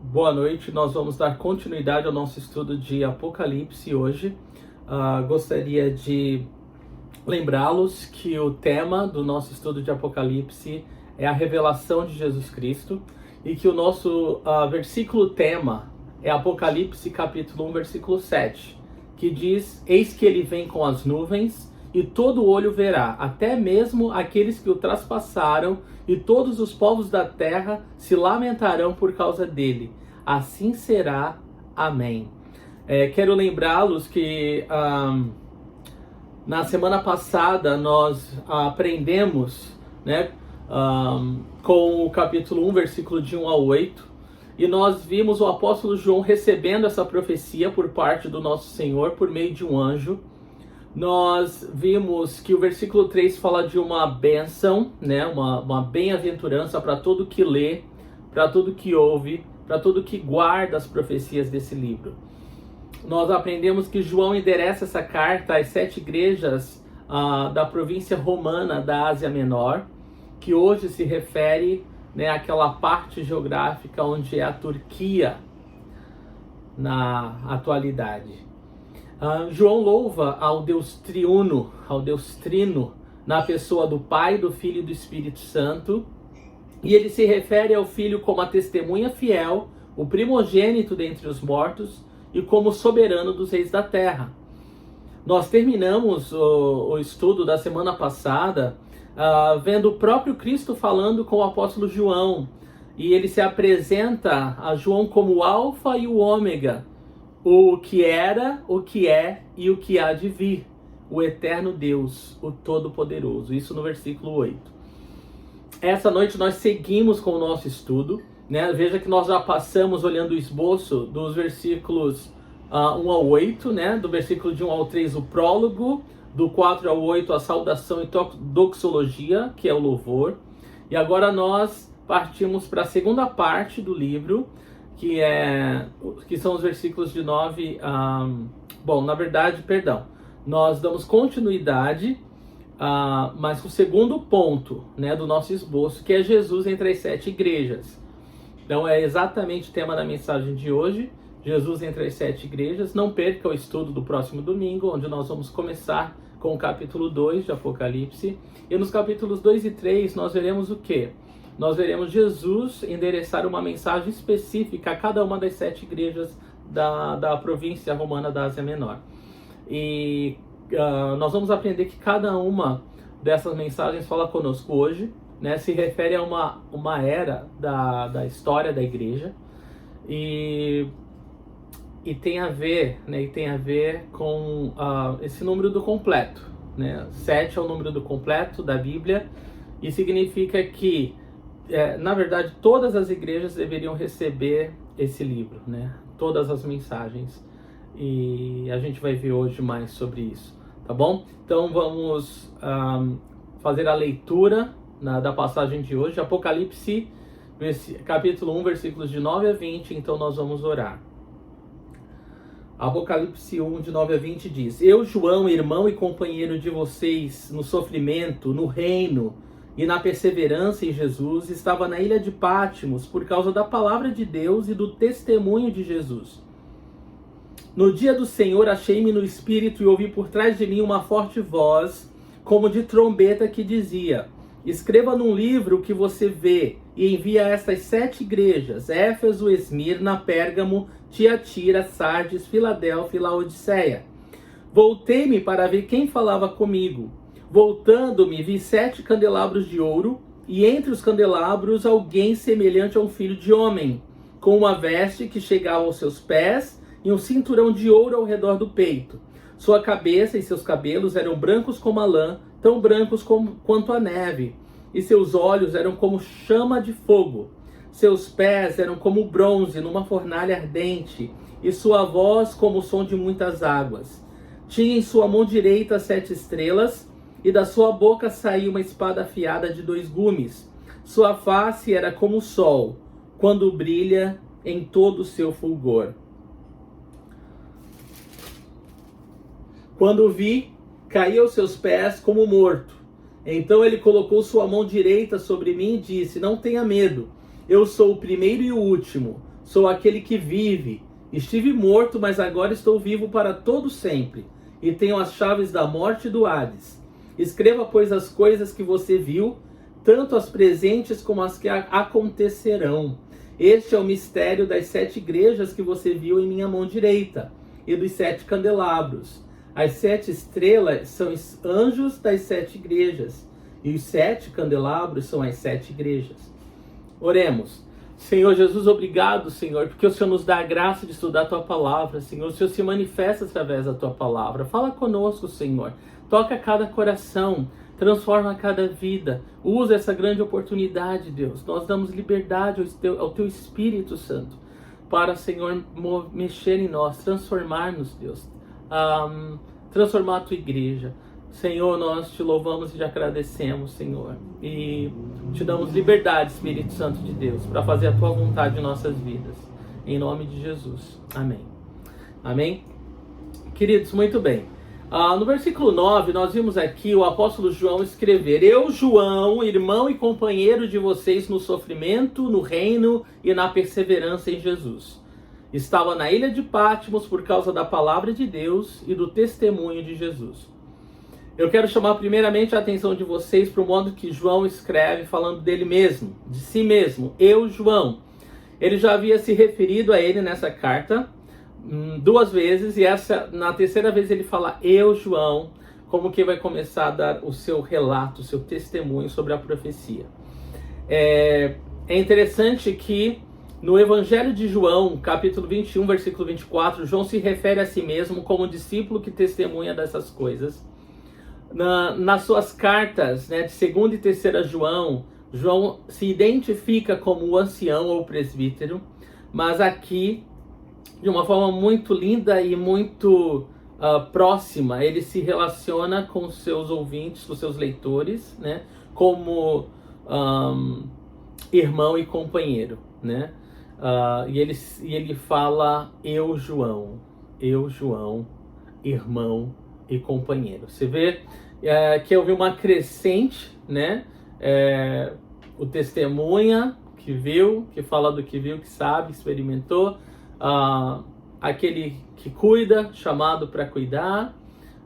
Boa noite, nós vamos dar continuidade ao nosso estudo de Apocalipse hoje. Gostaria de lembrá-los que o tema do nosso estudo de Apocalipse é a revelação de Jesus Cristo e que o nosso versículo tema é Apocalipse capítulo 1, versículo 7, que diz: Eis que ele vem com as nuvens e todo olho verá, até mesmo aqueles que o traspassaram, e todos os povos da terra se lamentarão por causa dele. Assim será. Amém. Quero lembrá-los que na semana passada nós aprendemos, com o capítulo 1, versículo de 1 a 8, e nós vimos o apóstolo João recebendo essa profecia por parte do nosso Senhor por meio de um anjo. Nós vimos que o versículo 3 fala de uma bênção, uma bem-aventurança para todo que lê, para todo que ouve, para todo que guarda as profecias desse livro. Nós aprendemos que João endereça essa carta às 7 igrejas da província romana da Ásia Menor, que hoje se refere àquela parte geográfica onde é a Turquia na atualidade. João louva ao Deus triuno, ao Deus trino, na pessoa do Pai, do Filho e do Espírito Santo. E ele se refere ao Filho como a testemunha fiel, o primogênito dentre os mortos e como soberano dos reis da terra. Nós terminamos o estudo da semana passada vendo o próprio Cristo falando com o apóstolo João. E ele se apresenta a João como o Alfa e o Ômega, o que era, o que é e o que há de vir, o eterno Deus, o Todo-Poderoso. Isso no versículo 8. Essa noite nós seguimos com o nosso estudo. Veja que nós já passamos olhando o esboço dos versículos 1 ao 8, do versículo de 1 ao 3 o prólogo, do 4 ao 8 a saudação e doxologia, que é o louvor. E agora nós partimos para a segunda parte do livro, que são os versículos de 9 a... Nós damos continuidade, mas o segundo ponto do nosso esboço, que é Jesus entre as 7 igrejas. Então é exatamente o tema da mensagem de hoje, Jesus entre as 7 igrejas. Não perca o estudo do próximo domingo, onde nós vamos começar com o capítulo 2 de Apocalipse. E nos capítulos 2 e 3 nós veremos o quê? Nós veremos Jesus endereçar uma mensagem específica a cada uma das 7 igrejas da província romana da Ásia Menor. E nós vamos aprender que cada uma dessas mensagens fala conosco hoje, se refere a uma era da história da igreja e tem a ver, com esse número do completo. 7 é o número do completo da Bíblia e significa que na verdade, todas as igrejas deveriam receber esse livro, todas as mensagens. E a gente vai ver hoje mais sobre isso, tá bom? Então vamos fazer a leitura da passagem de hoje, Apocalipse, capítulo 1, versículos de 9 a 20. Então nós vamos orar. Apocalipse 1, de 9 a 20 diz: Eu, João, irmão e companheiro de vocês no sofrimento, no reino e na perseverança em Jesus, estava na ilha de Patmos por causa da palavra de Deus e do testemunho de Jesus. No dia do Senhor achei-me no Espírito e ouvi por trás de mim uma forte voz, como de trombeta, que dizia: Escreva num livro o que você vê e envia a estas 7 igrejas: Éfeso, Esmirna, Pérgamo, Tiatira, Sardes, Filadélfia e Laodiceia. Voltei-me para ver quem falava comigo. Voltando-me, vi 7 candelabros de ouro, e entre os candelabros alguém semelhante a um filho de homem, com uma veste que chegava aos seus pés e um cinturão de ouro ao redor do peito. Sua cabeça e seus cabelos eram brancos como a lã, tão brancos quanto a neve, e seus olhos eram como chama de fogo. Seus pés eram como bronze numa fornalha ardente, e sua voz como o som de muitas águas. Tinha em sua mão direita 7 estrelas, e da sua boca saía uma espada afiada de 2 gumes. Sua face era como o sol, quando brilha em todo o seu fulgor. Quando o vi, caí aos seus pés como morto. Então ele colocou sua mão direita sobre mim e disse: Não tenha medo, eu sou o primeiro e o último. sou aquele que vive. Estive morto, mas agora estou vivo para todo sempre, e tenho as chaves da morte e do Hades. Escreva, pois, as coisas que você viu, tanto as presentes como as que acontecerão. Este é o mistério das 7 igrejas que você viu em minha mão direita, e dos 7 candelabros. As 7 estrelas são os anjos das 7 igrejas, e os 7 candelabros são as 7 igrejas. Oremos. Senhor Jesus, obrigado, Senhor, porque o Senhor nos dá a graça de estudar a Tua Palavra, Senhor. O Senhor se manifesta através da Tua Palavra. Fala conosco, Senhor. Toca cada coração, transforma cada vida. Usa essa grande oportunidade, Deus. Nós damos liberdade ao Teu Espírito Santo para, Senhor, mexer em nós, transformar-nos, Deus. Transformar a Tua igreja. Senhor, nós te louvamos e te agradecemos, Senhor. E te damos liberdade, Espírito Santo de Deus, para fazer a Tua vontade em nossas vidas. Em nome de Jesus. Amém. Amém? Queridos, muito bem. No versículo 9, nós vimos aqui o apóstolo João escrever: Eu, João, irmão e companheiro de vocês no sofrimento, no reino e na perseverança em Jesus. Estava na ilha de Patmos por causa da palavra de Deus e do testemunho de Jesus. Eu quero chamar primeiramente a atenção de vocês para o modo que João escreve, falando dele mesmo, de si mesmo. Eu, João. Ele já havia se referido a ele nessa carta 2 vezes, e na terceira vez ele fala eu, João, como que vai começar a dar o seu relato, o seu testemunho sobre a profecia. É interessante que no Evangelho de João, capítulo 21, versículo 24, João se refere a si mesmo como discípulo que testemunha dessas coisas. Nas suas cartas, né, de 2ª e 3ª João, João se identifica como o ancião ou presbítero, mas aqui, de uma forma muito linda e muito próxima, ele se relaciona com seus ouvintes, com seus leitores, né, como irmão e companheiro, né? E ele fala eu, João, irmão e companheiro. Você vê que houve uma crescente, né? O testemunha que viu, que fala do que viu, que sabe, experimentou, aquele que cuida, chamado para cuidar,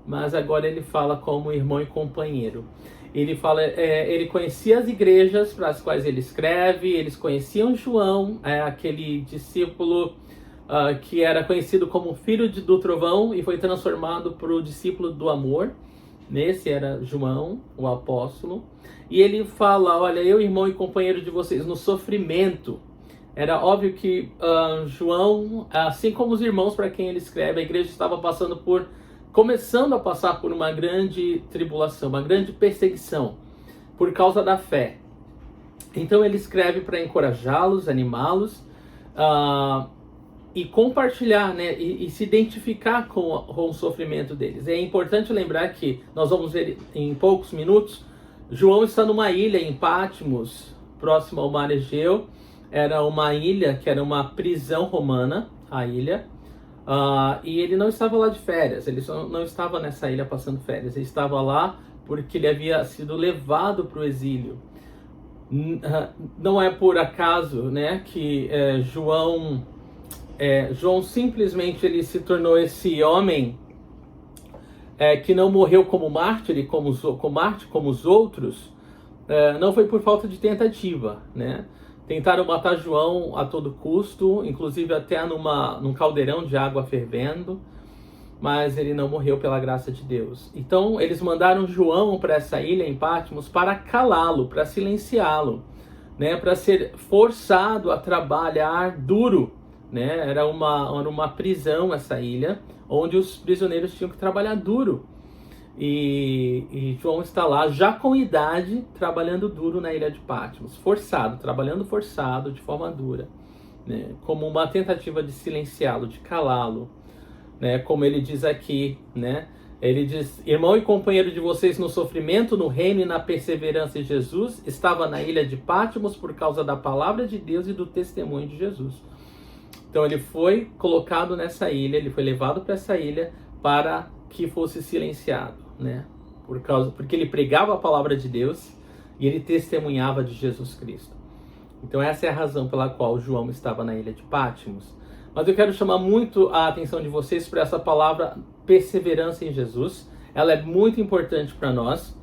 mas agora ele fala como irmão e companheiro. Ele fala, ele conhecia as igrejas para as quais ele escreve, eles conheciam João, aquele discípulo que era conhecido como filho do trovão e foi transformado para o discípulo do amor. Nesse era João, o apóstolo. E ele fala, olha, eu, irmão e companheiro de vocês no sofrimento. Era óbvio que João, assim como os irmãos para quem ele escreve, a igreja estava começando a passar por uma grande tribulação, uma grande perseguição, por causa da fé. Então ele escreve para encorajá-los, animá-los, e compartilhar, né, e se identificar com o sofrimento deles. É importante lembrar que, nós vamos ver em poucos minutos, João está numa ilha em Patmos, próximo ao mar Egeu. Era uma ilha que era uma prisão romana, a ilha, e ele não estava lá de férias, ele só não estava nessa ilha passando férias, ele estava lá porque ele havia sido levado para o exílio. Não é por acaso, né, que João simplesmente ele se tornou esse homem que não morreu como mártir, como os outros. Não foi por falta de tentativa, né? Tentaram matar João a todo custo, inclusive até num caldeirão de água fervendo, mas ele não morreu pela graça de Deus. Então eles mandaram João para essa ilha em Patmos para calá-lo, para silenciá-lo, né? Para ser forçado a trabalhar duro, né? Era uma prisão essa ilha, onde os prisioneiros tinham que trabalhar duro. E João está lá, já com idade, trabalhando duro na ilha de Patmos. Trabalhando forçado, de forma dura, né? Como uma tentativa de silenciá-lo, de calá-lo, né? Como ele diz aqui, né? Ele diz, irmão e companheiro de vocês no sofrimento, no reino e na perseverança em Jesus, estava na ilha de Patmos por causa da palavra de Deus e do testemunho de Jesus. Então ele foi colocado nessa ilha, ele foi levado para essa ilha para que fosse silenciado, né? Porque ele pregava a palavra de Deus e ele testemunhava de Jesus Cristo. Então essa é a razão pela qual João estava na ilha de Patmos. Mas eu quero chamar muito a atenção de vocês para essa palavra perseverança em Jesus. Ela é muito importante para nós.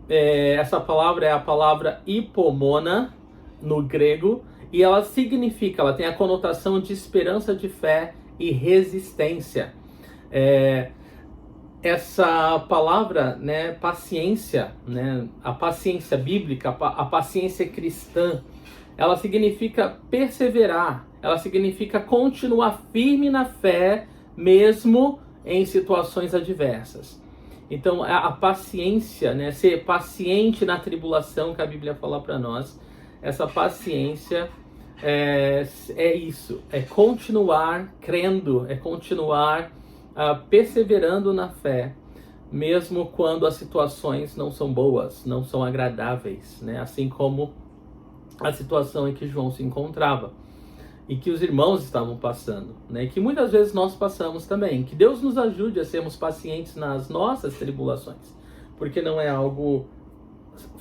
Essa palavra é a palavra hipomona no grego, e ela significa, ela tem a conotação de esperança, de fé e resistência. Essa palavra, né, paciência, né, a paciência bíblica, a paciência cristã, ela significa perseverar, ela significa continuar firme na fé, mesmo em situações adversas. Então, a paciência, né, ser paciente na tribulação que a Bíblia fala para nós, essa paciência é isso, é continuar crendo, é continuar perseverando na fé, mesmo quando as situações não são boas, não são agradáveis, né? Assim como a situação em que João se encontrava e que os irmãos estavam passando, né? E que muitas vezes nós passamos também. Que Deus nos ajude a sermos pacientes nas nossas tribulações, porque não é algo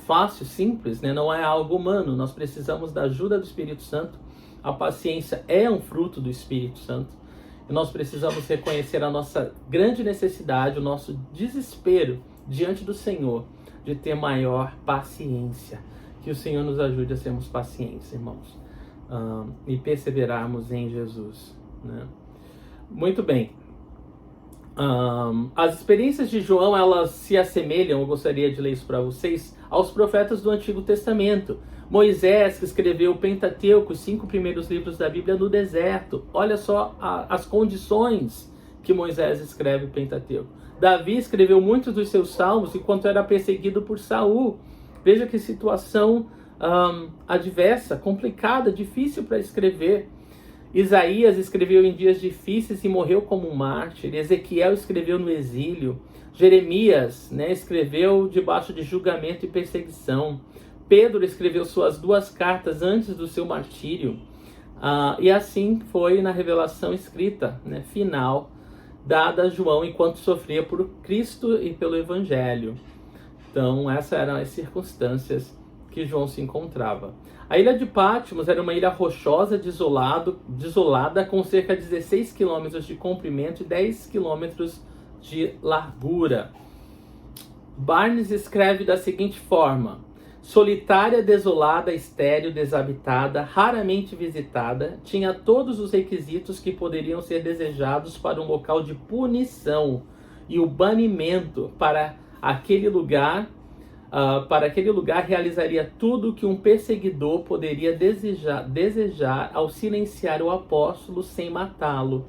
fácil, simples, né? Não é algo humano. Nós precisamos da ajuda do Espírito Santo. A paciência é um fruto do Espírito Santo. E nós precisamos reconhecer a nossa grande necessidade, o nosso desespero diante do Senhor, de ter maior paciência. Que o Senhor nos ajude a sermos pacientes, irmãos, e perseverarmos em Jesus, né? Muito bem. As experiências de João, elas se assemelham, eu gostaria de ler isso para vocês, aos profetas do Antigo Testamento. Moisés, que escreveu o Pentateuco, os 5 primeiros livros da Bíblia, no deserto. Olha só as condições que Moisés escreve o Pentateuco. Davi escreveu muitos dos seus salmos enquanto era perseguido por Saul. Veja que situação adversa, complicada, difícil para escrever. Isaías escreveu em dias difíceis e morreu como um mártir. Ezequiel escreveu no exílio. Jeremias, né, escreveu debaixo de julgamento e perseguição. Pedro escreveu suas 2 cartas antes do seu martírio. E assim foi na revelação escrita, né, final, dada a João enquanto sofria por Cristo e pelo Evangelho. Então, essas eram as circunstâncias que João se encontrava. A ilha de Patmos era uma ilha rochosa, desolada, com cerca de 16 quilômetros de comprimento e 10 quilômetros de largura. Barnes escreve da seguinte forma: solitária, desolada, estéril, desabitada, raramente visitada, tinha todos os requisitos que poderiam ser desejados para um local de punição e o banimento. Para aquele lugar realizaria tudo o que um perseguidor poderia desejar ao silenciar o apóstolo sem matá-lo.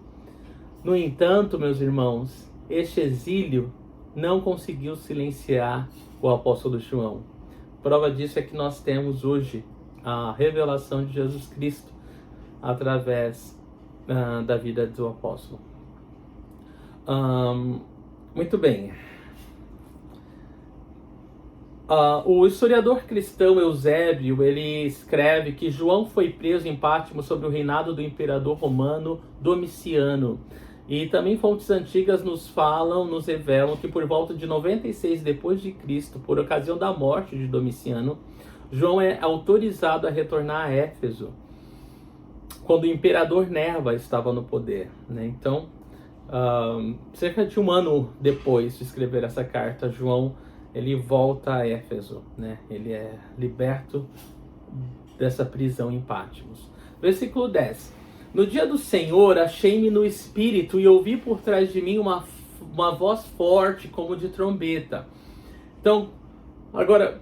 No entanto, meus irmãos, este exílio não conseguiu silenciar o apóstolo João. Prova disso é que nós temos hoje a revelação de Jesus Cristo através da vida do apóstolo. Muito bem. O historiador cristão Eusébio, ele escreve que João foi preso em Patmos sob o reinado do imperador romano Domiciano. E também fontes antigas nos revelam que por volta de 96 depois de Cristo, por ocasião da morte de Domiciano, João é autorizado a retornar a Éfeso, quando o imperador Nerva estava no poder, né? Então, cerca de 1 ano depois de escrever essa carta, João ele volta a Éfeso, né? Ele é liberto dessa prisão em Patmos. Versículo 10. No dia do Senhor, achei-me no espírito e ouvi por trás de mim uma voz forte como de trombeta. Então, agora,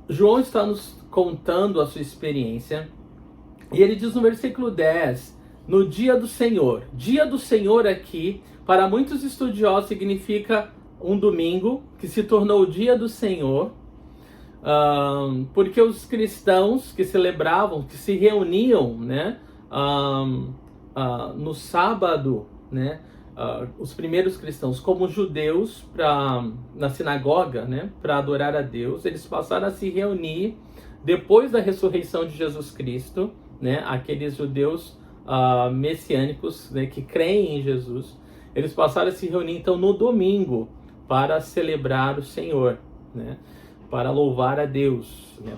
João está nos contando a sua experiência. E ele diz no versículo 10, no dia do Senhor. Dia do Senhor aqui, para muitos estudiosos, significa um domingo, que se tornou o dia do Senhor, porque os cristãos que celebravam, que se reuniam, né, no sábado, né, os primeiros cristãos, como judeus, na sinagoga, né, para adorar a Deus, eles passaram a se reunir depois da ressurreição de Jesus Cristo, né, aqueles judeus messiânicos, né, que creem em Jesus, eles passaram a se reunir então no domingo para celebrar o Senhor, né? para louvar a Deus, né,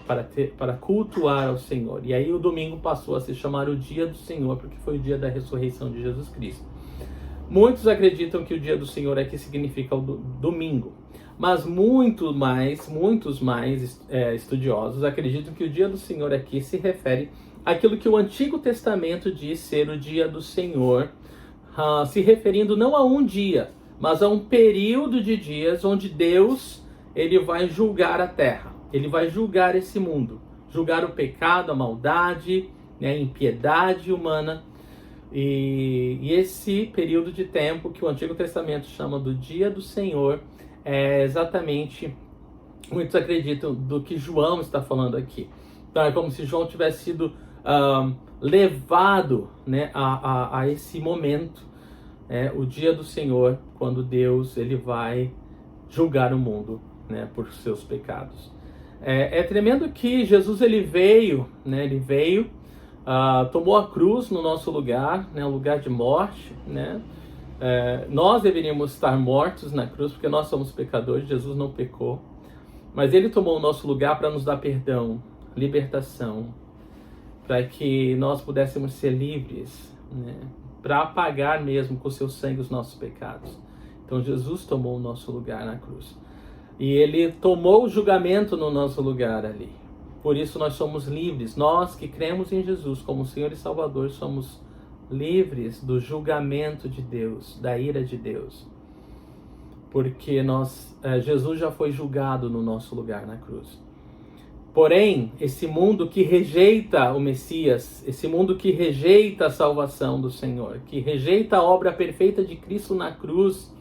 para cultuar ao Senhor. E aí o domingo passou a se chamar o dia do Senhor, porque foi o dia da ressurreição de Jesus Cristo. Muitos acreditam que o dia do Senhor aqui significa o domingo, mas muitos mais estudiosos acreditam que o dia do Senhor aqui se refere àquilo que o Antigo Testamento diz ser o dia do Senhor, se referindo não a um dia, mas a um período de dias onde Deus ele vai julgar a terra, ele vai julgar esse mundo, julgar o pecado, a maldade, né, a impiedade humana. E esse período de tempo que o Antigo Testamento chama do dia do Senhor é exatamente, muitos acreditam, do que João está falando aqui. Então é como se João tivesse sido levado, né, a esse momento, o dia do Senhor, quando Deus ele vai julgar o mundo, né, por seus pecados. É tremendo que Jesus ele veio, tomou a cruz no nosso lugar, né, o lugar de morte, né? Nós deveríamos estar mortos na cruz porque nós somos pecadores, Jesus não pecou, mas ele tomou o nosso lugar para nos dar perdão, libertação, para que nós pudéssemos ser livres, né, para apagar mesmo com o seu sangue os nossos pecados. Então Jesus tomou o nosso lugar na cruz. E ele tomou o julgamento no nosso lugar ali. Por isso nós somos livres. Nós que cremos em Jesus como Senhor e Salvador somos livres do julgamento de Deus, da ira de Deus. Porque Jesus já foi julgado no nosso lugar na cruz. Porém, esse mundo que rejeita o Messias, esse mundo que rejeita a salvação do Senhor, que rejeita a obra perfeita de Cristo na cruz,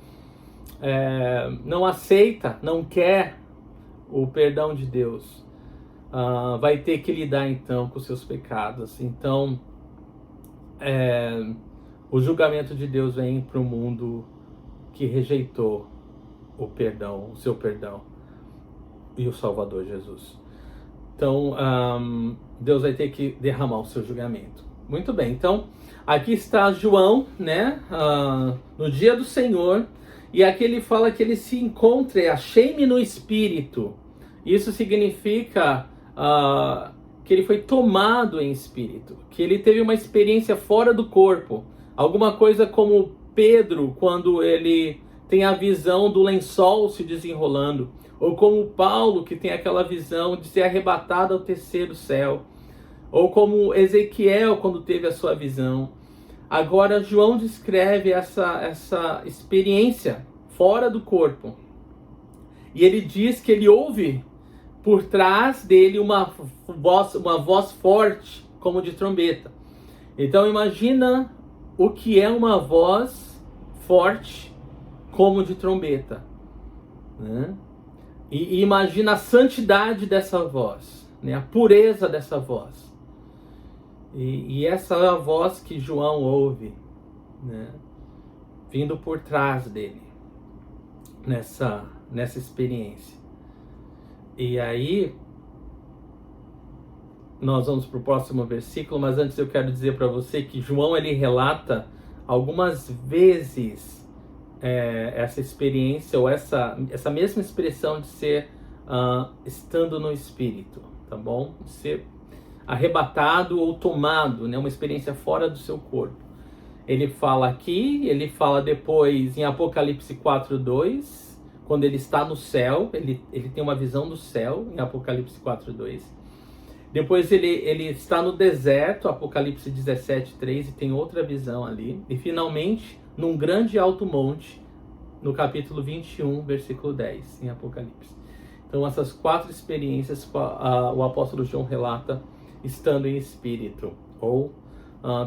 não aceita, não quer o perdão de Deus, vai ter que lidar então com seus pecados. Então, o julgamento de Deus vem para o mundo que rejeitou o perdão, o seu perdão e o Salvador Jesus. Então, Deus vai ter que derramar o seu julgamento. Muito bem, então, aqui está João, né, no dia do Senhor, e aqui ele fala que ele se encontra, achei-me no Espírito. Isso significa que ele foi tomado em Espírito, que ele teve uma experiência fora do corpo. Alguma coisa como Pedro, quando ele tem a visão do lençol se desenrolando, ou como Paulo, que tem aquela visão de ser arrebatado ao terceiro céu, ou como Ezequiel, quando teve a sua visão. Agora, João descreve essa experiência fora do corpo. E ele diz que ele ouve por trás dele uma voz forte, como de trombeta. Então, imagina o que é uma voz forte, como de trombeta, né? E imagina a santidade dessa voz, né? A pureza dessa voz. E essa é a voz que João ouve, né, vindo por trás dele, nessa experiência. E aí, nós vamos para o próximo versículo, mas antes eu quero dizer para você que João ele relata algumas vezes essa experiência, ou essa mesma expressão de ser estando no Espírito, tá bom? Ser arrebatado ou tomado, né? Uma experiência fora do seu corpo. Ele fala aqui, ele fala depois em Apocalipse 4:2, quando ele está no céu, ele tem uma visão do céu, em Apocalipse 4:2. Depois ele está no deserto, Apocalipse 17:3, e tem outra visão ali. E finalmente, num grande alto monte, no capítulo 21, versículo 10, em Apocalipse. Então essas 4 experiências o apóstolo João relata estando em espírito, ou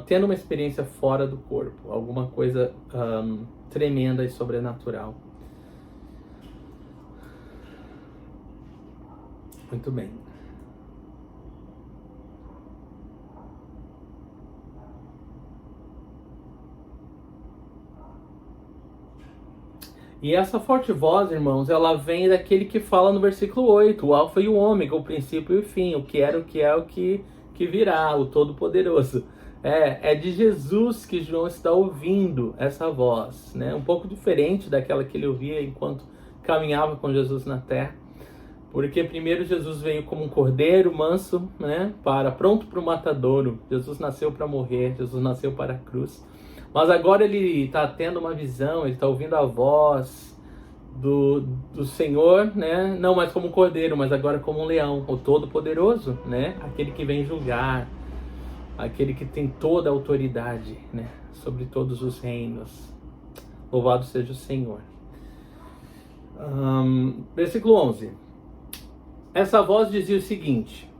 tendo uma experiência fora do corpo, alguma coisa tremenda e sobrenatural. Muito bem. E essa forte voz, irmãos, ela vem daquele que fala no versículo 8, o alfa e o ômega, o princípio e o fim, o que era, o que é, o que virá, o Todo-Poderoso. É de Jesus que João está ouvindo essa voz, né? Um pouco diferente daquela que ele ouvia enquanto caminhava com Jesus na terra. Porque primeiro Jesus veio como um cordeiro manso, né, pronto para o matadouro. Jesus nasceu para morrer, Jesus nasceu para a cruz. Mas agora ele está tendo uma visão, ele está ouvindo a voz do Senhor, né, não mais como um cordeiro, mas agora como um leão, o Todo-Poderoso, né, aquele que vem julgar, aquele que tem toda a autoridade, né, sobre todos os reinos. Louvado seja o Senhor. Versículo 11. Essa voz dizia o seguinte: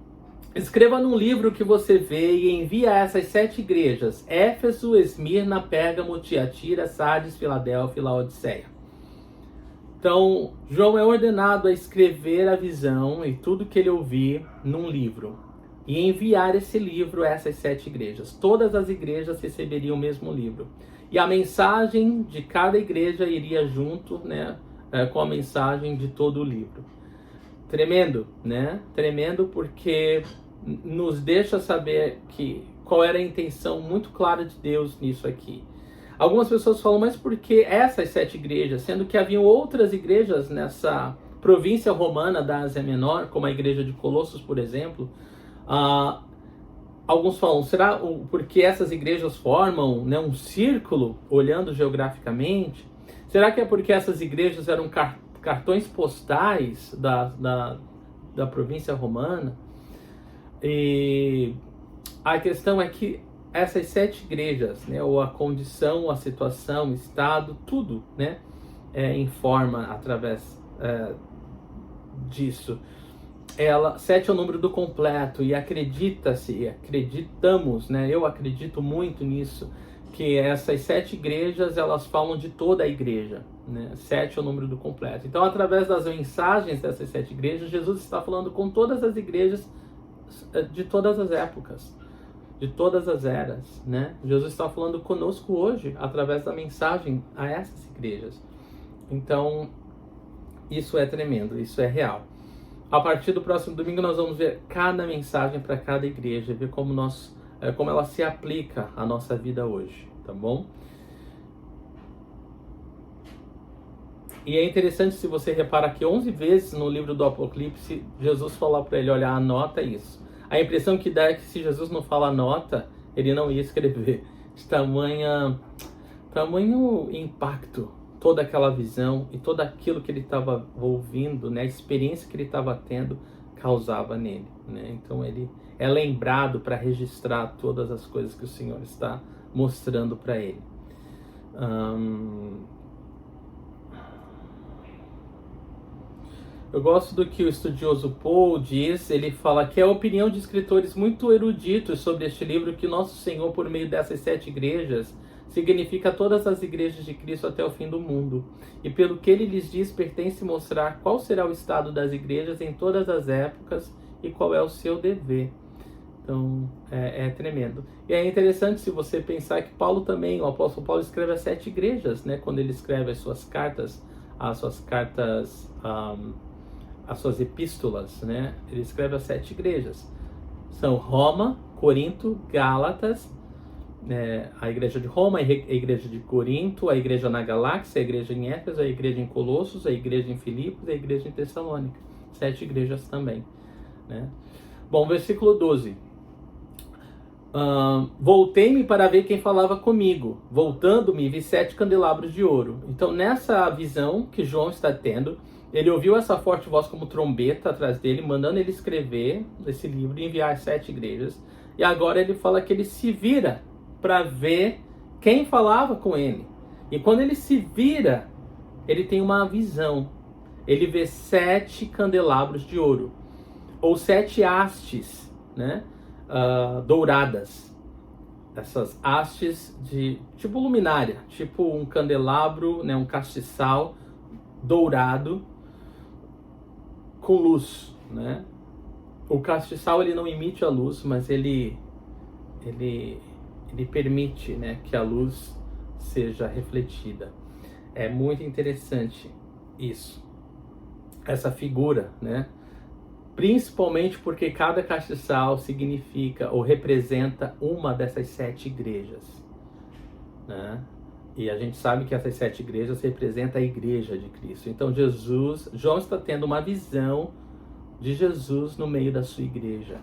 escreva num livro que você vê e envie a essas 7 igrejas: Éfeso, Esmirna, Pérgamo, Tiatira, Sardes, Filadélfia e Laodiceia. Então, João é ordenado a escrever a visão e tudo que ele ouvir num livro e enviar esse livro a essas 7 igrejas. Todas as igrejas receberiam o mesmo livro. E a mensagem de cada igreja iria junto, né, com a mensagem de todo o livro. Tremendo, né? Tremendo, porque nos deixa saber qual era a intenção muito clara de Deus nisso aqui. Algumas pessoas falam, mas por que essas 7 igrejas? Sendo que haviam outras igrejas nessa província romana da Ásia Menor, como a igreja de Colossos, por exemplo. Alguns falam, será porque essas igrejas formam, né, um círculo, olhando geograficamente? Será que é porque essas igrejas eram cartões postais da província romana? E a questão é que essas 7 igrejas, né, ou a condição, a situação, o estado, tudo, né, informa através disso. 7 é o número do completo, e acreditamos, né, eu acredito muito nisso, que essas 7 igrejas, elas falam de toda a igreja, né? 7 é o número do completo. Então, através das mensagens dessas 7 igrejas, Jesus está falando com todas as igrejas de todas as épocas, de todas as eras, né? Jesus está falando conosco hoje, através da mensagem a essas igrejas. Então, isso é tremendo, isso é real. A partir do próximo domingo, nós vamos ver cada mensagem para cada igreja, ver como ela se aplica à nossa vida hoje, tá bom? E é interessante, se você repara que 11 vezes no livro do Apocalipse, Jesus fala para ele, olha, anota isso. A impressão que dá é que se Jesus não fala anota, ele não ia escrever. De tamanho impacto, toda aquela visão e tudo aquilo que ele estava ouvindo, né, a experiência que ele estava tendo, causava nele, né? Então ele é lembrado para registrar todas as coisas que o Senhor está mostrando para ele. Eu gosto do que o estudioso Paul diz. Ele fala que é a opinião de escritores muito eruditos sobre este livro que nosso Senhor, por meio dessas 7 igrejas, significa todas as igrejas de Cristo até o fim do mundo. E pelo que ele lhes diz, pertence mostrar qual será o estado das igrejas em todas as épocas e qual é o seu dever. Então, é tremendo. E é interessante se você pensar que Paulo também, o apóstolo Paulo, escreve as 7 igrejas, né? Quando ele escreve as suas cartas, as suas epístolas, né? Ele escreve as 7 igrejas. São Roma, Corinto, Gálatas, a igreja de Roma, a igreja de Corinto, a igreja na Galáxia, a igreja em Éfeso, a igreja em Colossos, a igreja em Filipos, a igreja em Tessalônica. 7 igrejas também, né? Bom, versículo 12. Voltei-me para ver quem falava comigo. Voltando-me, vi 7 candelabros de ouro. Então, nessa visão que João está tendo, ele ouviu essa forte voz como trombeta atrás dele, mandando ele escrever esse livro e enviar às 7 igrejas. E agora ele fala que ele se vira para ver quem falava com ele. E quando ele se vira, ele tem uma visão. Ele vê 7 candelabros de ouro, ou 7 hastes, né? Douradas. Essas hastes de tipo luminária, tipo um candelabro, né? Um castiçal dourado com luz, né? O castiçal, ele não emite a luz, mas ele permite, né, que a luz seja refletida. É muito interessante isso, essa figura, né? Principalmente porque cada castiçal significa ou representa uma dessas 7 igrejas, né? E a gente sabe que essas 7 igrejas representam a igreja de Cristo. Então João está tendo uma visão de Jesus no meio da sua igreja.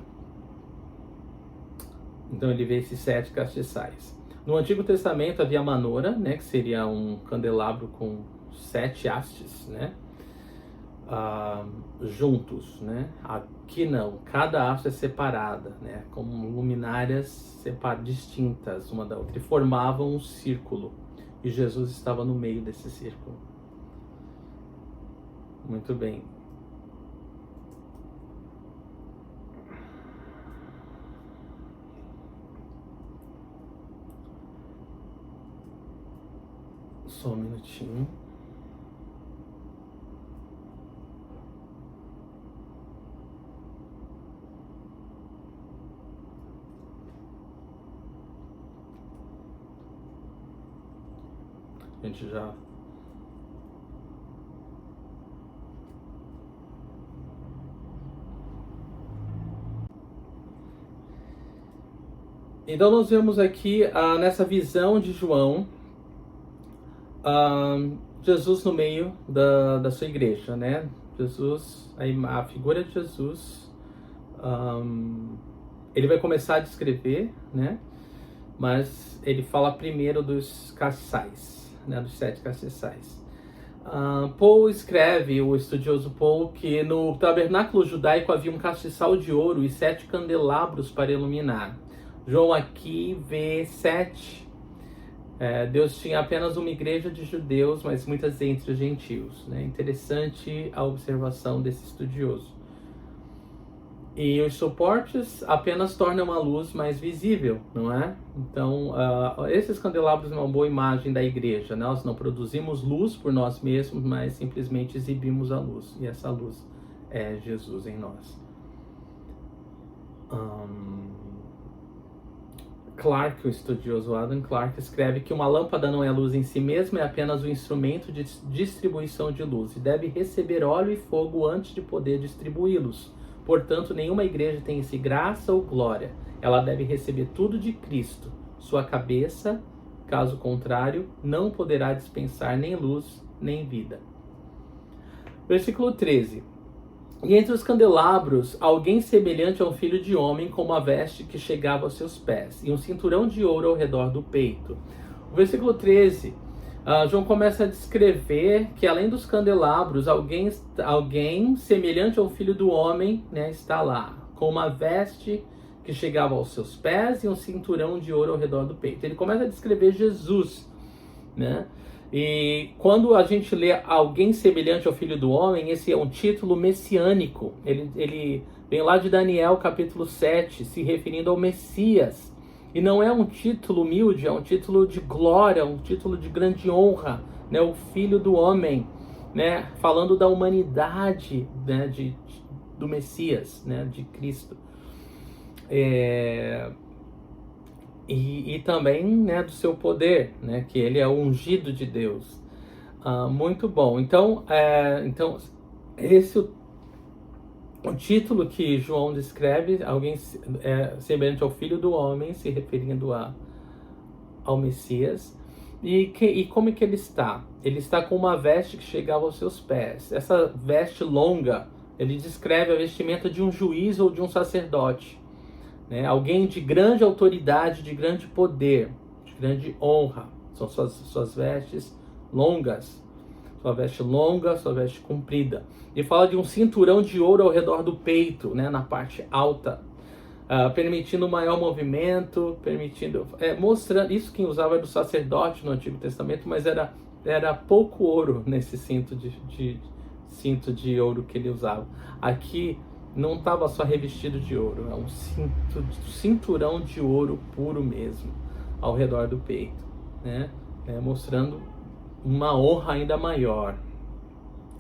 Então ele vê esses 7 castiçais. No Antigo Testamento havia a manora, né, que seria um candelabro com 7 hastes, né, juntos, né? Aqui não, cada haste é separada, né, como luminárias distintas uma da outra, e formavam um círculo, e Jesus estava no meio desse círculo. Muito bem. Só um minutinho. A gente já... Então nós vemos aqui, nessa visão de João, Jesus no meio da sua igreja, né? Jesus, a figura de Jesus, ele vai começar a descrever, né? Mas ele fala primeiro dos castiçais, né? Dos 7 castiçais. Paul escreve, o estudioso Paul, que no tabernáculo judaico havia um castiçal de ouro e 7 candelabros para iluminar. João aqui vê 7. Deus tinha apenas uma igreja de judeus, mas muitas entre os gentios, né? Interessante a observação desse estudioso. E os suportes apenas tornam a luz mais visível, não é? Então, esses candelabros são uma boa imagem da igreja, né? Nós não produzimos luz por nós mesmos, mas simplesmente exibimos a luz. E essa luz é Jesus em nós. Clarke, o estudioso Adam Clarke, escreve que uma lâmpada não é luz em si mesma, é apenas um instrumento de distribuição de luz e deve receber óleo e fogo antes de poder distribuí-los. Portanto, nenhuma igreja tem em si graça ou glória. Ela deve receber tudo de Cristo, sua cabeça. Caso contrário, não poderá dispensar nem luz, nem vida. Versículo 13. E entre os candelabros, alguém semelhante a um filho de homem, com uma veste que chegava aos seus pés, e um cinturão de ouro ao redor do peito. O versículo 13, João começa a descrever que além dos candelabros, alguém semelhante ao filho do homem, né, está lá, com uma veste que chegava aos seus pés e um cinturão de ouro ao redor do peito. Ele começa a descrever Jesus, né? E quando a gente lê alguém semelhante ao Filho do Homem, esse é um título messiânico. Ele vem lá de Daniel capítulo 7, se referindo ao Messias. E não é um título humilde, é um título de glória, um título de grande honra, né? O Filho do Homem, né? Falando da humanidade, né? Do Messias, né? De Cristo. E também, né, do seu poder, né, que ele é o ungido de Deus. Muito bom. Então esse o título que João descreve, alguém semelhante ao Filho do Homem, se referindo ao Messias. E como é que ele está? Ele está com uma veste que chegava aos seus pés. Essa veste longa, ele descreve a vestimenta de um juiz ou de um sacerdote. Né? Alguém de grande autoridade, de grande poder, de grande honra. São suas vestes longas. Sua veste longa, sua veste comprida. E fala de um cinturão de ouro ao redor do peito, né? Na parte alta. Permitindo maior movimento, mostrando... Isso quem usava era o sacerdote no Antigo Testamento, mas era pouco ouro nesse cinto de ouro que ele usava. Aqui não estava só revestido de ouro, é um cinturão de ouro puro mesmo, ao redor do peito, né? Mostrando uma honra ainda maior.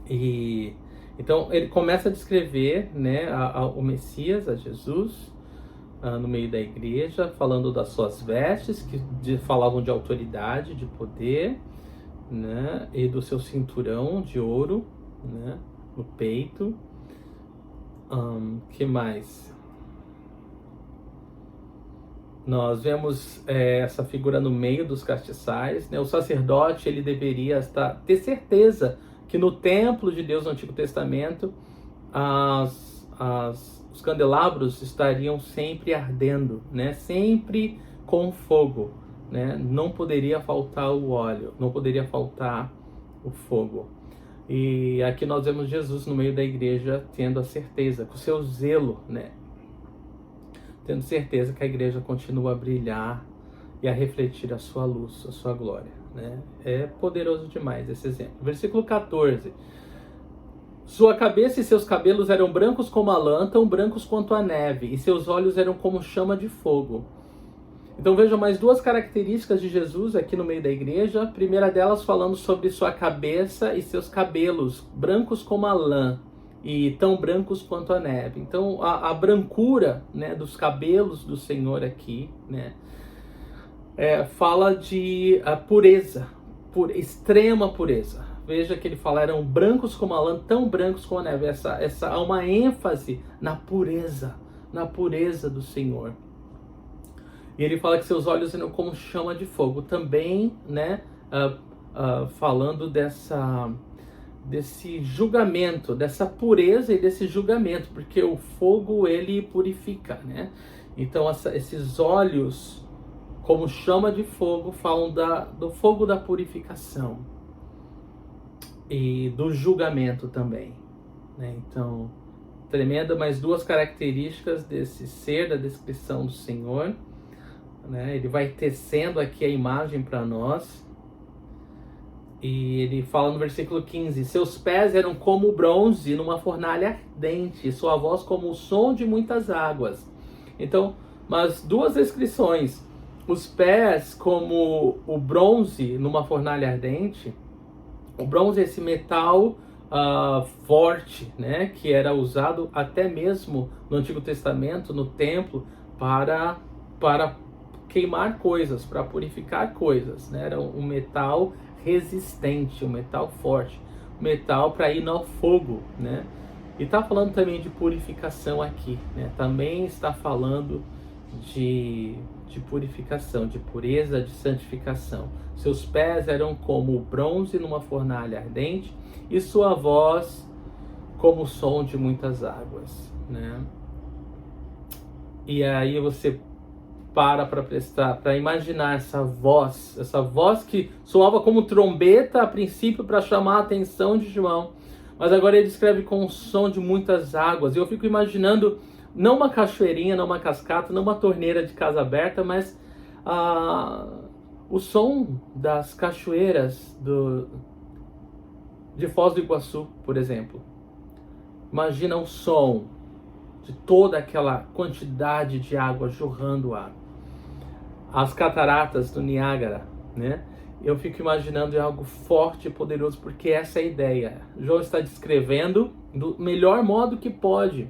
E então ele começa a descrever, né, o Messias, a Jesus, no meio da igreja, falando das suas vestes, que falavam de autoridade, de poder, né, e do seu cinturão de ouro, né, no peito. Que mais? Nós vemos essa figura no meio dos castiçais, né? O sacerdote, ele deveria ter certeza que no templo de Deus no Antigo Testamento os candelabros estariam sempre ardendo, né? Sempre com fogo, né? Não poderia faltar o óleo, não poderia faltar o fogo. E aqui nós vemos Jesus no meio da igreja tendo a certeza, com seu zelo, né? Tendo certeza que a igreja continua a brilhar e a refletir a sua luz, a sua glória, né? É poderoso demais esse exemplo. Versículo 14. Sua cabeça e seus cabelos eram brancos como a lã, tão brancos quanto a neve, e seus olhos eram como chama de fogo. Então vejam mais duas características de Jesus aqui no meio da igreja. A primeira delas falando sobre sua cabeça e seus cabelos, brancos como a lã e tão brancos quanto a neve. Então a brancura, né, dos cabelos do Senhor aqui, né, fala de pureza, extrema pureza. Veja que ele fala, eram brancos como a lã, tão brancos como a neve. Há uma ênfase na pureza do Senhor. E ele fala que seus olhos eram como chama de fogo. Também, né, falando desse julgamento, dessa pureza e desse julgamento, porque o fogo, ele purifica, né? Então, esses olhos como chama de fogo falam do fogo da purificação e do julgamento também, né? Então, tremenda, mais duas características desse ser, da descrição do Senhor, né? Ele vai tecendo aqui a imagem para nós. E ele fala no versículo 15: seus pés eram como bronze numa fornalha ardente, sua voz como o som de muitas águas. Então, mas duas descrições: os pés como o bronze numa fornalha ardente. O bronze é esse metal forte, né, que era usado até mesmo no Antigo Testamento, no templo, para queimar coisas, para purificar coisas, né? Era um metal resistente, um metal forte, um metal para ir no fogo, né? E está falando também de purificação aqui, né? Também está falando de purificação, de pureza, de santificação. Seus pés eram como o bronze numa fornalha ardente e sua voz como o som de muitas águas, né? E aí você para imaginar essa voz que soava como trombeta a princípio para chamar a atenção de João, mas agora ele descreve com o som de muitas águas. E eu fico imaginando não uma cachoeirinha, não uma cascata, não uma torneira de casa aberta, mas o som das cachoeiras de Foz do Iguaçu, por exemplo. Imagina o som de toda aquela quantidade de água jorrando água. As cataratas do Niágara, né? Eu fico imaginando algo forte e poderoso, porque essa é a ideia. João está descrevendo do melhor modo que pode.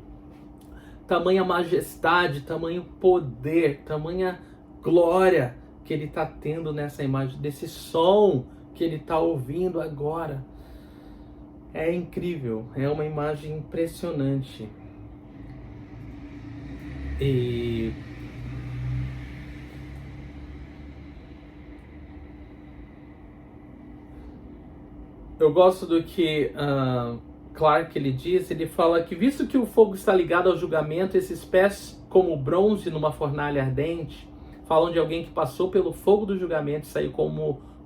Tamanha majestade, tamanho poder, tamanha glória que ele está tendo nessa imagem, desse som que ele está ouvindo agora. É incrível, é uma imagem impressionante. E eu gosto do que Clark ele diz. Ele fala que, visto que o fogo está ligado ao julgamento, esses pés como bronze numa fornalha ardente falam de alguém que passou pelo fogo do julgamento e saiu com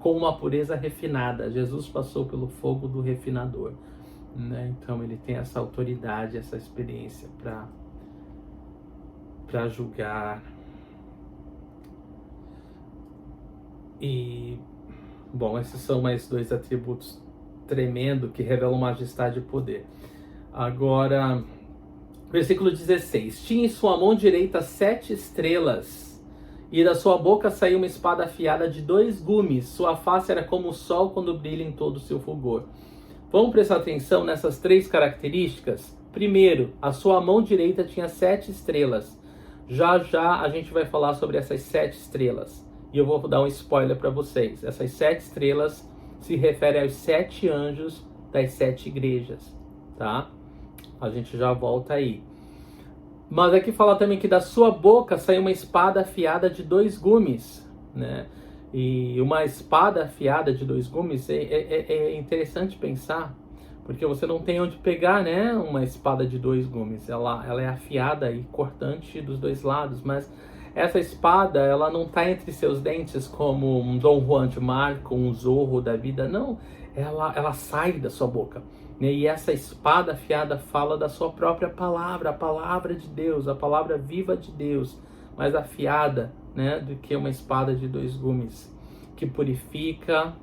uma pureza refinada. Jesus passou pelo fogo do refinador, né? Então ele tem essa autoridade, essa experiência para julgar. E bom, esses são mais dois atributos tremendo que revelam majestade e poder. Agora, versículo 16: tinha em sua mão direita 7 estrelas, e da sua boca saiu uma espada afiada de 2 gumes. Sua face era como o sol quando brilha em todo o seu fulgor. Vamos prestar atenção nessas 3 características? Primeiro, a sua mão direita tinha 7 estrelas. Já já a gente vai falar sobre essas 7 estrelas. E eu vou dar um spoiler para vocês. Essas 7 estrelas se referem aos 7 anjos das 7 igrejas, tá? A gente já volta aí. Mas aqui fala também que da sua boca saiu uma espada afiada de 2 gumes, né? E uma espada afiada de 2 gumes é interessante pensar, Porque você não tem onde pegar, né, uma espada de 2 gumes. Ela é afiada e cortante dos 2 lados, mas essa espada, ela não está entre seus dentes como um Dom Juan de Marco, um Zorro da vida, não. Ela sai da sua boca. Né? E essa espada afiada fala da sua própria palavra, a palavra de Deus, a palavra viva de Deus, mais afiada, né, do que uma espada de 2 gumes, que purifica,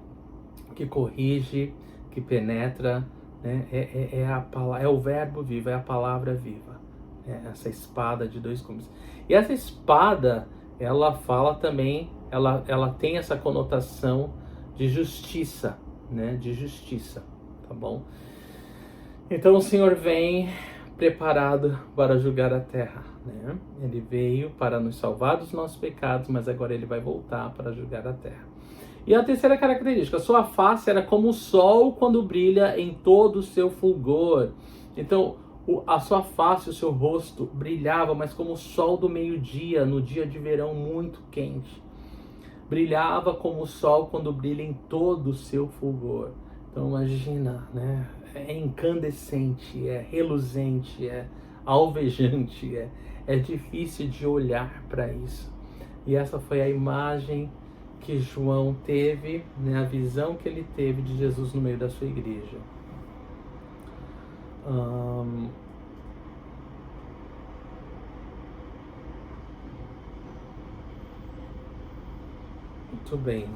que corrige, que penetra, né? É o verbo vivo, é a palavra viva, essa espada de 2 gumes. E essa espada, ela fala também, ela tem essa conotação de justiça, né? De justiça, tá bom? Então o Senhor vem preparado para julgar a terra, né? Ele veio para nos salvar dos nossos pecados, mas agora ele vai voltar para julgar a terra. E a terceira característica, sua face era como o sol quando brilha em todo o seu fulgor. Então, a sua face, o seu rosto brilhava, mas como o sol do meio-dia, no dia de verão muito quente. Brilhava como o sol quando brilha em todo o seu fulgor. Então, imagina, né? É incandescente, é reluzente, é alvejante, é difícil de olhar para isso. E essa foi a imagem que João teve, né, a visão que ele teve de Jesus no meio da sua igreja. Muito bem.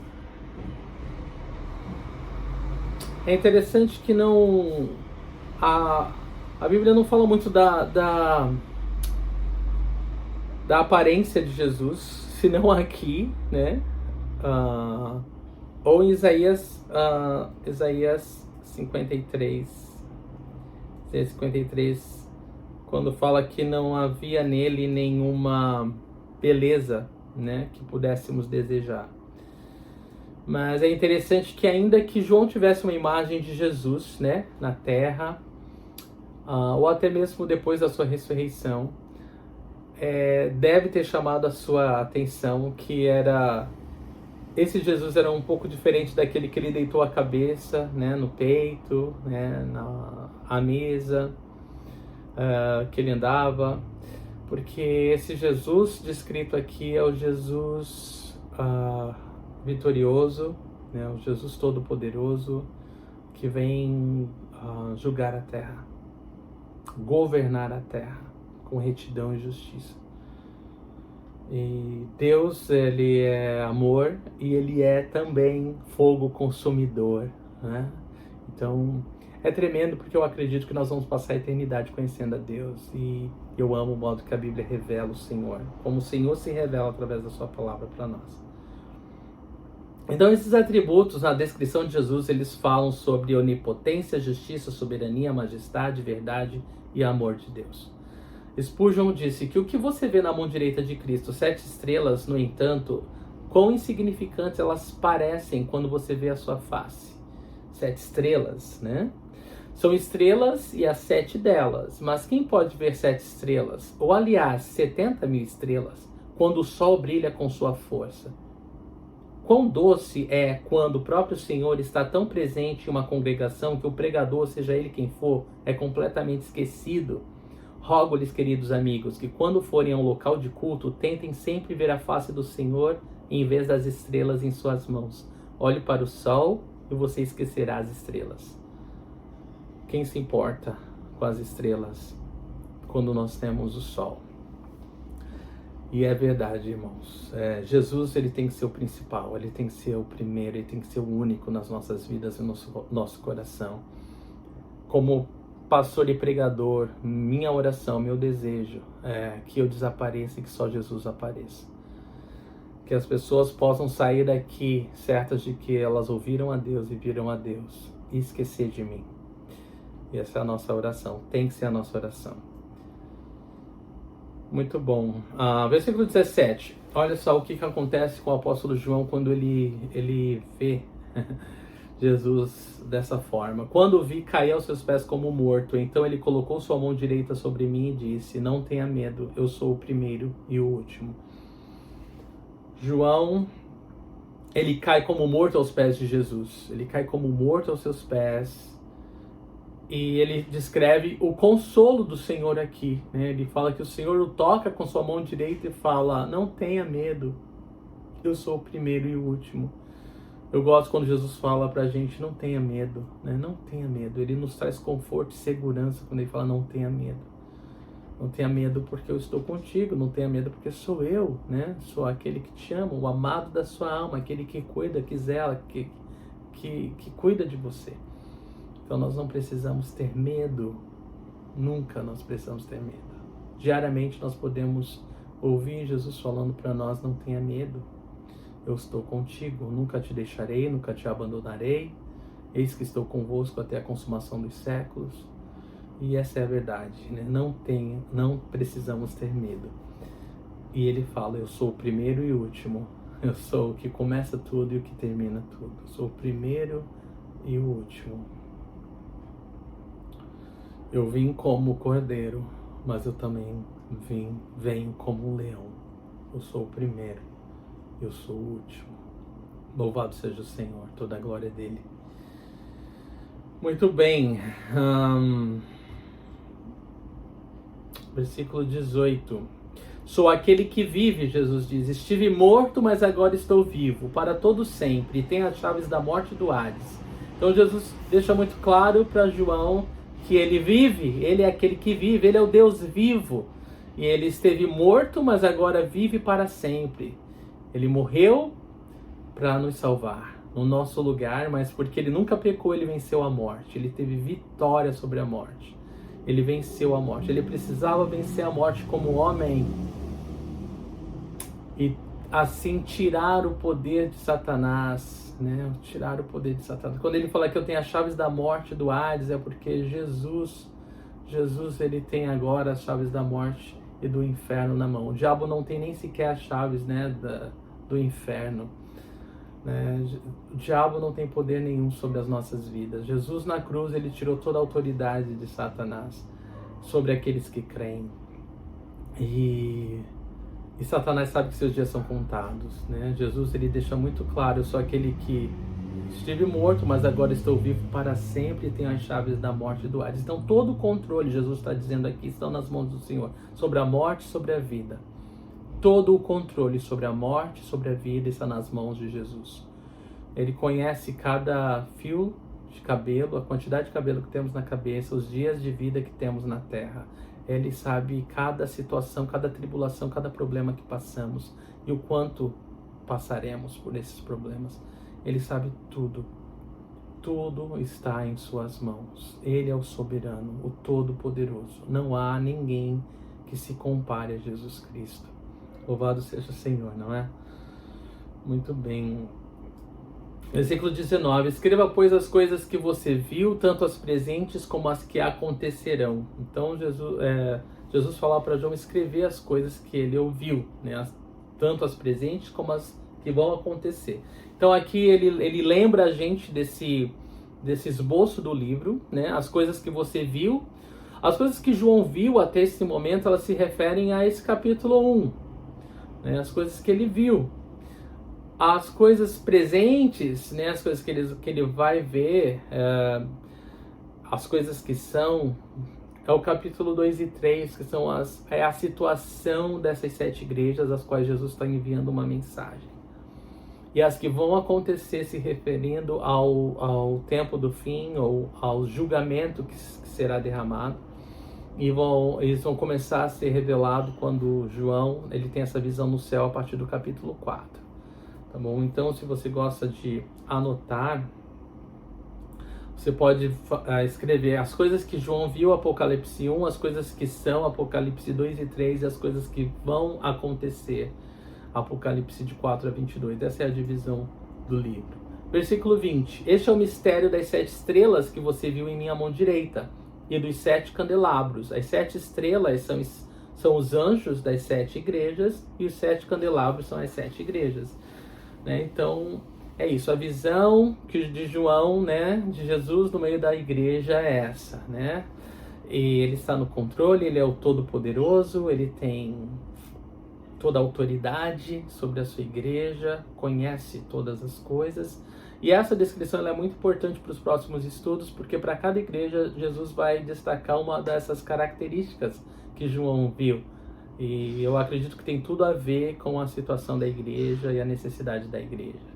É interessante que não a Bíblia não fala muito da aparência de Jesus, senão aqui, né? Ou em Isaías 53, 53, quando fala que não havia nele nenhuma beleza, né, que pudéssemos desejar. Mas é interessante que ainda que João tivesse uma imagem de Jesus, né, na terra, ou até mesmo depois da sua ressurreição, deve ter chamado a sua atenção que esse Jesus era um pouco diferente daquele que ele deitou a cabeça, né, no peito, né, à mesa, que ele andava, porque esse Jesus descrito aqui é o Jesus vitorioso, né, o Jesus todo-poderoso, que vem julgar a terra, governar a terra com retidão e justiça. E Deus, ele é amor e ele é também fogo consumidor, né? Então é tremendo, porque eu acredito que nós vamos passar a eternidade conhecendo a Deus, e eu amo o modo que a Bíblia revela o Senhor, como o Senhor se revela através da sua palavra para nós. Então esses atributos na descrição de Jesus, eles falam sobre onipotência, justiça, soberania, majestade, verdade e amor de Deus. Spurgeon disse que o que você vê na mão direita de Cristo, 7 estrelas, no entanto, quão insignificantes elas parecem quando você vê a sua face. 7 estrelas, né? São estrelas e as 7 delas, mas quem pode ver 7 estrelas? Ou aliás, 70.000 estrelas, quando o sol brilha com sua força. Quão doce é quando o próprio Senhor está tão presente em uma congregação que o pregador, seja ele quem for, é completamente esquecido. Rogo-lhes, queridos amigos, que quando forem a um local de culto, tentem sempre ver a face do Senhor em vez das estrelas em suas mãos. Olhe para o sol e você esquecerá as estrelas. Quem se importa com as estrelas quando nós temos o sol? E é verdade, irmãos. Jesus, ele tem que ser o principal, ele tem que ser o primeiro, ele tem que ser o único nas nossas vidas e no nosso coração. Como pastor e pregador, minha oração, meu desejo é que eu desapareça e que só Jesus apareça. Que as pessoas possam sair daqui certas de que elas ouviram a Deus e viram a Deus e esquecer de mim. E essa é a nossa oração, tem que ser a nossa oração. Muito bom. Versículo 17. Olha só o que acontece com o apóstolo João quando ele vê Jesus dessa forma. Quando vi, caí aos seus pés como morto. Então ele colocou sua mão direita sobre mim e disse: não tenha medo, eu sou o primeiro e o último. João, ele cai como morto aos pés de Jesus. Ele cai como morto aos seus pés. E ele descreve o consolo do Senhor aqui, né? Ele fala que o Senhor o toca com sua mão direita e fala: não tenha medo, eu sou o primeiro e o último. Eu gosto quando Jesus fala pra gente: não tenha medo, né? Não tenha medo. Ele nos traz conforto e segurança quando ele fala: não tenha medo. Não tenha medo porque eu estou contigo, não tenha medo porque sou eu, né? Sou aquele que te ama, o amado da sua alma, aquele que cuida, que zela, que cuida de você. Então nós não precisamos ter medo, nunca nós precisamos ter medo. Diariamente nós podemos ouvir Jesus falando para nós: não tenha medo, eu estou contigo, nunca te deixarei, nunca te abandonarei, eis que estou convosco até a consumação dos séculos. E essa é a verdade, né? Não precisamos ter medo. E ele fala: eu sou o primeiro e o último, eu sou o que começa tudo e o que termina tudo, eu sou o primeiro e o último. Eu vim como cordeiro, mas eu também venho como um leão. Eu sou o primeiro, eu sou o último. Louvado seja o Senhor, toda a glória dele. Muito bem. Versículo 18. Sou aquele que vive, Jesus diz. Estive morto, mas agora estou vivo, para todo sempre, e tenho as chaves da morte e do Hades. Então Jesus deixa muito claro para João que ele vive, ele é aquele que vive, ele é o Deus vivo. E ele esteve morto, mas agora vive para sempre. Ele morreu para nos salvar, no nosso lugar, mas porque ele nunca pecou, ele venceu a morte. Ele teve vitória sobre a morte. Ele venceu a morte. Ele precisava vencer a morte como homem e assim tirar o poder de Satanás, né? Tirar o poder de Satanás. Quando ele fala que eu tenho as chaves da morte, do Hades, é porque Jesus ele tem agora as chaves da morte e do inferno na mão. O diabo não tem nem sequer as chaves, né, do inferno. O diabo não tem poder nenhum sobre as nossas vidas. Jesus na cruz, ele tirou toda a autoridade de Satanás sobre aqueles que creem. E Satanás sabe que seus dias são contados, né? Jesus, ele deixa muito claro: eu sou aquele que estive morto, mas agora estou vivo para sempre e tenho as chaves da morte e do Hades. Então todo o controle, Jesus está dizendo aqui, estão nas mãos do Senhor, sobre a morte e sobre a vida. Todo o controle sobre a morte, sobre a vida, está nas mãos de Jesus. Ele conhece cada fio de cabelo, a quantidade de cabelo que temos na cabeça, os dias de vida que temos na terra. Ele sabe cada situação, cada tribulação, cada problema que passamos e o quanto passaremos por esses problemas. Ele sabe tudo. Tudo está em suas mãos. Ele é o soberano, o todo-poderoso. Não há ninguém que se compare a Jesus Cristo. Louvado seja o Senhor, não é? Muito bem. Versículo 19. Escreva, pois, as coisas que você viu, tanto as presentes como as que acontecerão. Então, Jesus fala para João escrever as coisas que ele ouviu, né? Tanto as presentes como as que vão acontecer. Então, aqui ele lembra a gente desse esboço do livro, né? As coisas que você viu. As coisas que João viu até esse momento, elas se referem a esse capítulo 1. Né, as coisas que ele viu, as coisas presentes, né, as coisas que ele vai ver, as coisas que são, é o capítulo 2 e 3, que são é a situação dessas 7 igrejas, às quais Jesus está enviando uma mensagem. E as que vão acontecer se referindo ao tempo do fim, ou ao julgamento que será derramado. E eles vão começar a ser revelados quando João ele tem essa visão no céu a partir do capítulo 4. Tá bom? Então, se você gosta de anotar, você pode escrever as coisas que João viu, Apocalipse 1, as coisas que são, Apocalipse 2 e 3, e as coisas que vão acontecer, Apocalipse de 4 a 22. Essa é a divisão do livro. Versículo 20. Este é o mistério das 7 estrelas que você viu em minha mão direita, e dos 7 candelabros. As 7 estrelas são os anjos das 7 igrejas, e os 7 candelabros são as 7 igrejas. Né? Então, é isso. A visão de João, né, de Jesus no meio da igreja é essa. Né? E ele está no controle, ele é o Todo-Poderoso, ele tem toda a autoridade sobre a sua igreja, conhece todas as coisas. E essa descrição ela é muito importante para os próximos estudos, porque para cada igreja Jesus vai destacar uma dessas características que João viu. E eu acredito que tem tudo a ver com a situação da igreja e a necessidade da igreja.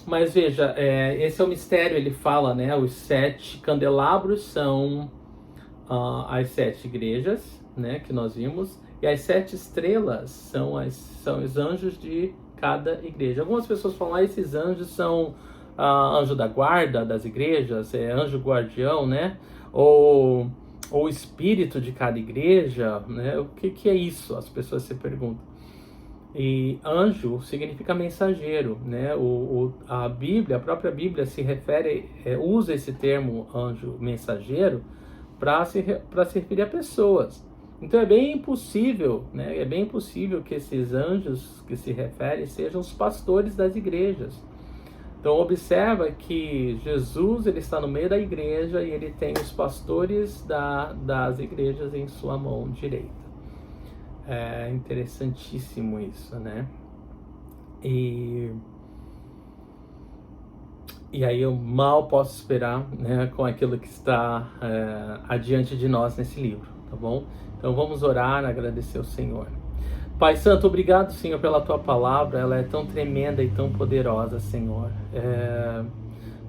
Mas veja, esse é o mistério, ele fala, né? Os 7 candelabros são as 7 igrejas, né, que nós vimos, e as 7 estrelas são os anjos de cada igreja. Algumas pessoas falam, esses anjos são anjo da guarda das igrejas, anjo guardião, né? Ou o espírito de cada igreja, né? O que é isso? As pessoas se perguntam. E anjo significa mensageiro, né? A Bíblia, a própria Bíblia se refere, usa esse termo anjo mensageiro para se referir a pessoas. Então é bem impossível, né? É bem impossível que esses anjos que se referem sejam os pastores das igrejas. Então observa que Jesus ele está no meio da igreja e ele tem os pastores das igrejas em sua mão direita. É interessantíssimo isso, né? E aí eu mal posso esperar, né, com aquilo que está adiante de nós nesse livro, tá bom? Então vamos orar, agradecer ao Senhor. Pai Santo, obrigado, Senhor, pela Tua palavra, ela é tão tremenda e tão poderosa, Senhor.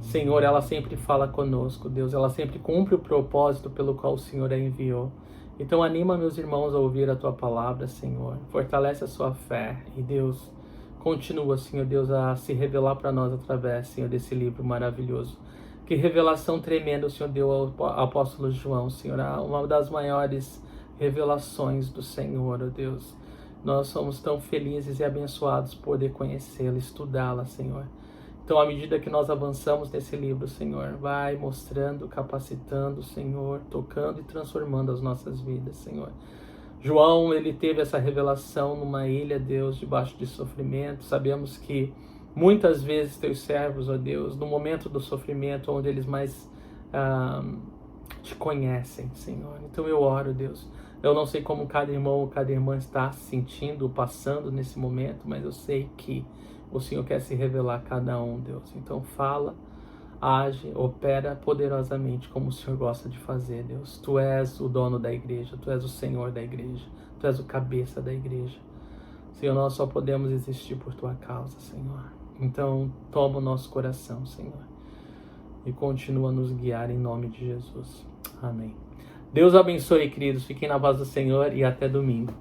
Senhor, ela sempre fala conosco, Deus, ela sempre cumpre o propósito pelo qual o Senhor a enviou. Então anima meus irmãos a ouvir a Tua palavra, Senhor. Fortalece a sua fé e, Deus, continua, Senhor Deus, a se revelar para nós através, Senhor, desse livro maravilhoso. Que revelação tremenda o Senhor deu ao apóstolo João, Senhor, uma das maiores revelações do Senhor, ó Deus. Nós somos tão felizes e abençoados por poder conhecê-la, estudá-la, Senhor. Então, à medida que nós avançamos nesse livro, Senhor, vai mostrando, capacitando, Senhor, tocando e transformando as nossas vidas, Senhor. João, ele teve essa revelação numa ilha, Deus, debaixo de sofrimento. Sabemos que muitas vezes teus servos, ó Deus, no momento do sofrimento, onde eles mais te conhecem, Senhor. Então eu oro, Deus. Eu não sei como cada irmão ou cada irmã está se sentindo, passando nesse momento, mas eu sei que o Senhor quer se revelar a cada um, Deus. Então fala, age, opera poderosamente como o Senhor gosta de fazer, Deus. Tu és o dono da igreja, Tu és o Senhor da igreja, Tu és o cabeça da igreja. Senhor, nós só podemos existir por Tua causa, Senhor. Então toma o nosso coração, Senhor, e continua a nos guiar em nome de Jesus. Amém. Deus abençoe, queridos. Fiquem na paz do Senhor e até domingo.